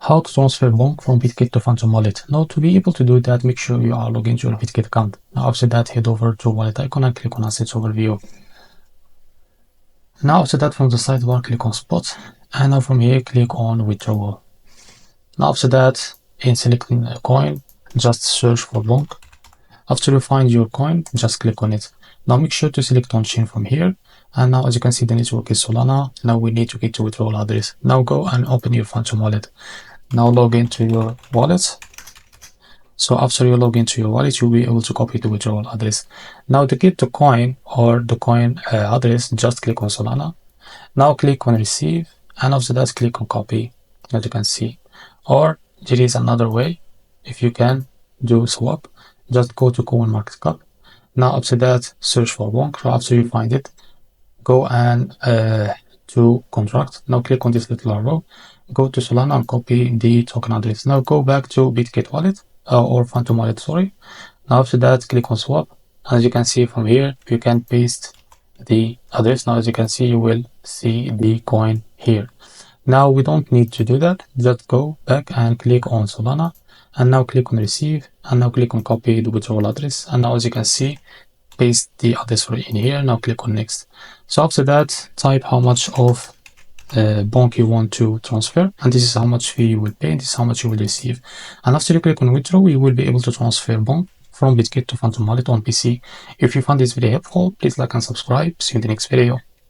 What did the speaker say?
How to transfer BONK from bitget to Phantom Wallet. Now, to be able to do that, make sure you are logged into your bitget account. Now, after that, head over to wallet icon and click on Assets Overview. Now, after that, from the sidebar, click on Spot, and now from here, click on Withdrawal. Now, after that, in selecting a coin, just search for BONK. After you find your coin, just click on it. Now make sure to select on chain from here. And now as you can see, the network is Solana. Now we need to get to withdrawal address. Now go and open your Phantom wallet. Now log into your wallet. So after you log into your wallet, you'll be able to copy the withdrawal address. Now to get the coin or the coin address, just click on Solana. Now click on receive, and after that click on copy, as you can see. Or there is another way. If you can do swap, just go to CoinMarketCap. Now after that, search for BONK. So after you find it, go and to contract. Now click on this little arrow, go to Solana and copy the token address. Now go back to bitget wallet or Phantom wallet, sorry. Now after that, click on swap. As you can see from here, you can paste the address. Now as you can see, you will see the coin here. Now we don't need to do that. Just go back and click on Solana, and now click on receive, and now click on copy the withdrawal address. And now as you can see, paste the address in here. Now click on next. So after that, type how much of BONK you want to transfer, and this is how much fee you will pay, and this is how much you will receive. And after you click on withdraw, you will be able to transfer BONK from bitget to Phantom wallet on PC. If you found this video helpful, please like and subscribe. See you in the next video.